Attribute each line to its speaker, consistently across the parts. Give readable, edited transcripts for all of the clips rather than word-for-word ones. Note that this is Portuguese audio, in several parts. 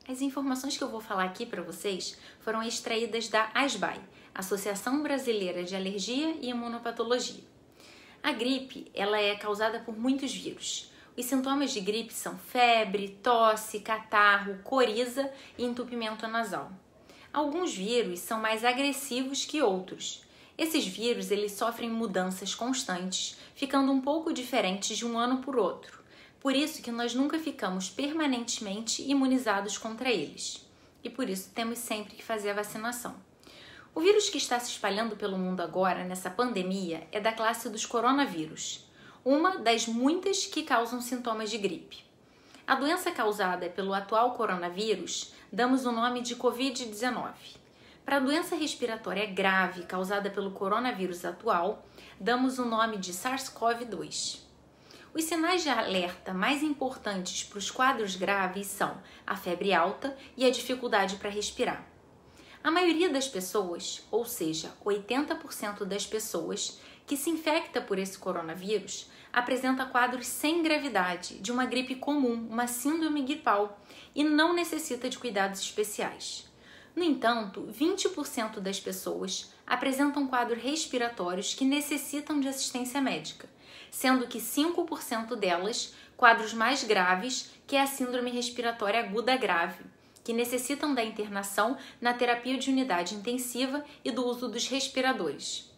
Speaker 1: As informações que eu vou falar aqui para vocês foram extraídas da ASBAI, Associação Brasileira de Alergia e Imunopatologia. A gripe, ela é causada por muitos vírus. Os sintomas de gripe são febre, tosse, catarro, coriza e entupimento nasal. Alguns vírus são mais agressivos que outros. Esses vírus, eles sofrem mudanças constantes, ficando um pouco diferentes de um ano por outro. Por isso que nós nunca ficamos permanentemente imunizados contra eles. E por isso temos sempre que fazer a vacinação. O vírus que está se espalhando pelo mundo agora, nessa pandemia, é da classe dos coronavírus, uma das muitas que causam sintomas de gripe. A doença causada pelo atual coronavírus, damos o nome de Covid-19. Para a doença respiratória grave causada pelo coronavírus atual, damos o nome de SARS-CoV-2. Os sinais de alerta mais importantes para os quadros graves são a febre alta e a dificuldade para respirar. A maioria das pessoas, ou seja, 80% das pessoas que se infecta por esse coronavírus, apresenta quadros sem gravidade de uma gripe comum, uma síndrome gripal, e não necessita de cuidados especiais. No entanto, 20% das pessoas apresentam quadros respiratórios que necessitam de assistência médica, sendo que 5% delas quadros mais graves, que é a síndrome respiratória aguda grave, que necessitam da internação na terapia de unidade intensiva e do uso dos respiradores.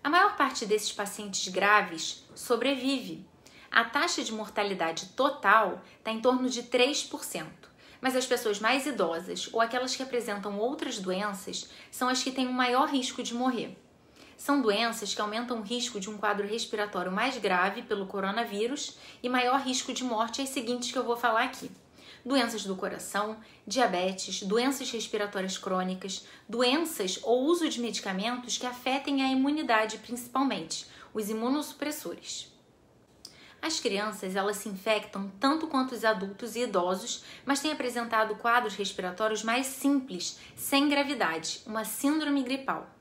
Speaker 1: A maior parte desses pacientes graves sobrevive. A taxa de mortalidade total está em torno de 3%, mas as pessoas mais idosas ou aquelas que apresentam outras doenças são as que têm um maior risco de morrer. São doenças que aumentam o risco de um quadro respiratório mais grave pelo coronavírus e maior risco de morte, as seguintes que eu vou falar aqui: doenças do coração, diabetes, doenças respiratórias crônicas, doenças ou uso de medicamentos que afetem a imunidade, principalmente os imunossupressores. As crianças, elas se infectam tanto quanto os adultos e idosos, mas têm apresentado quadros respiratórios mais simples, sem gravidade, uma síndrome gripal.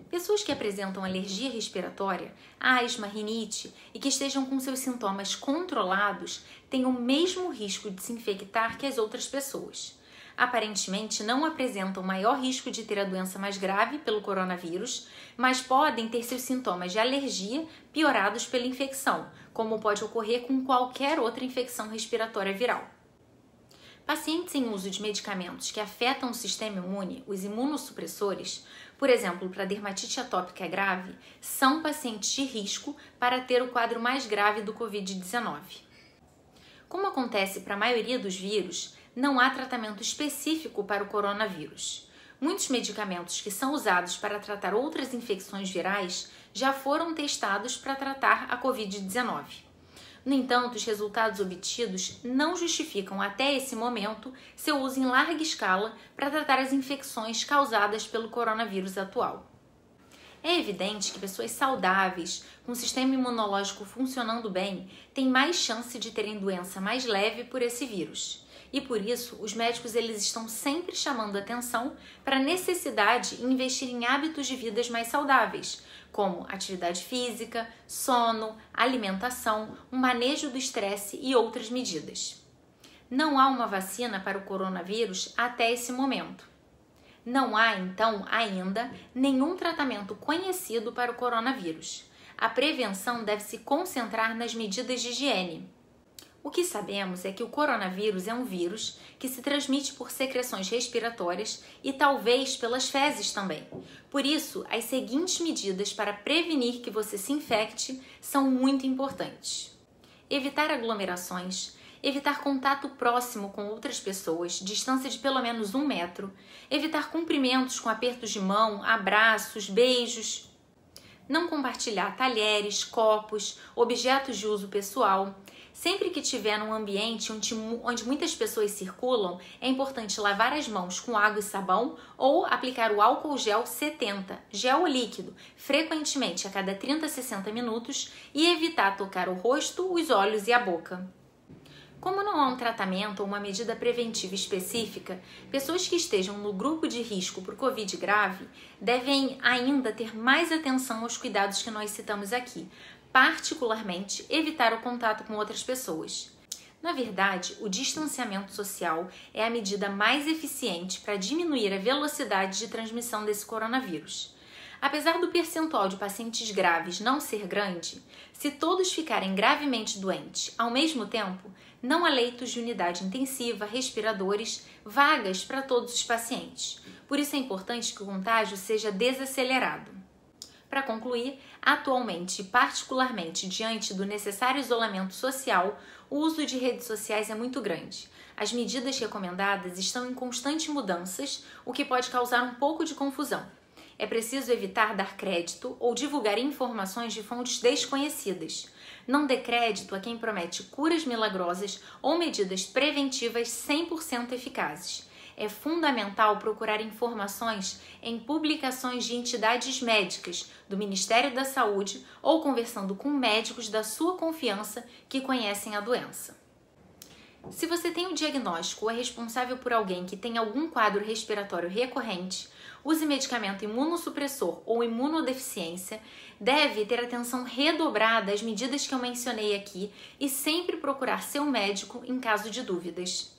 Speaker 1: Pessoas que apresentam alergia respiratória, asma, rinite e que estejam com seus sintomas controlados têm o mesmo risco de se infectar que as outras pessoas. Aparentemente não apresentam maior risco de ter a doença mais grave pelo coronavírus, mas podem ter seus sintomas de alergia piorados pela infecção, como pode ocorrer com qualquer outra infecção respiratória viral. Pacientes em uso de medicamentos que afetam o sistema imune, os imunossupressores, por exemplo, para dermatite atópica grave, são pacientes de risco para ter o quadro mais grave do Covid-19. Como acontece para a maioria dos vírus, não há tratamento específico para o coronavírus. Muitos medicamentos que são usados para tratar outras infecções virais já foram testados para tratar a Covid-19. No entanto, os resultados obtidos não justificam até esse momento seu uso em larga escala para tratar as infecções causadas pelo coronavírus atual. É evidente que pessoas saudáveis, com o sistema imunológico funcionando bem, têm mais chance de terem doença mais leve por esse vírus. E por isso, os médicos eles estão sempre chamando atenção para a necessidade em investir em hábitos de vida mais saudáveis, como atividade física, sono, alimentação, um manejo do estresse e outras medidas. Não há uma vacina para o coronavírus até esse momento. Não há, então, ainda nenhum tratamento conhecido para o coronavírus. A prevenção deve se concentrar nas medidas de higiene. O que sabemos é que o coronavírus é um vírus que se transmite por secreções respiratórias e talvez pelas fezes também. Por isso, as seguintes medidas para prevenir que você se infecte são muito importantes. Evitar aglomerações, evitar contato próximo com outras pessoas, distância de pelo menos 1 metro, evitar cumprimentos com apertos de mão, abraços, beijos, não compartilhar talheres, copos, objetos de uso pessoal. Sempre que estiver num ambiente onde muitas pessoas circulam, é importante lavar as mãos com água e sabão ou aplicar o álcool gel 70, gel líquido, frequentemente a cada 30 a 60 minutos e evitar tocar o rosto, os olhos e a boca. Como não há um tratamento ou uma medida preventiva específica, pessoas que estejam no grupo de risco por Covid grave devem ainda ter mais atenção aos cuidados que nós citamos aqui, particularmente evitar o contato com outras pessoas. Na verdade, o distanciamento social é a medida mais eficiente para diminuir a velocidade de transmissão desse coronavírus. Apesar do percentual de pacientes graves não ser grande, se todos ficarem gravemente doentes ao mesmo tempo, não há leitos de unidade intensiva, respiradores, vagas para todos os pacientes. Por isso é importante que o contágio seja desacelerado. Para concluir, atualmente e particularmente diante do necessário isolamento social, o uso de redes sociais é muito grande. As medidas recomendadas estão em constantes mudanças, o que pode causar um pouco de confusão. É preciso evitar dar crédito ou divulgar informações de fontes desconhecidas. Não dê crédito a quem promete curas milagrosas ou medidas preventivas 100% eficazes. É fundamental procurar informações em publicações de entidades médicas, do Ministério da Saúde ou conversando com médicos da sua confiança que conhecem a doença. Se você tem o diagnóstico ou é responsável por alguém que tem algum quadro respiratório recorrente, use medicamento imunossupressor ou imunodeficiência, deve ter atenção redobrada às medidas que eu mencionei aqui e sempre procurar seu médico em caso de dúvidas.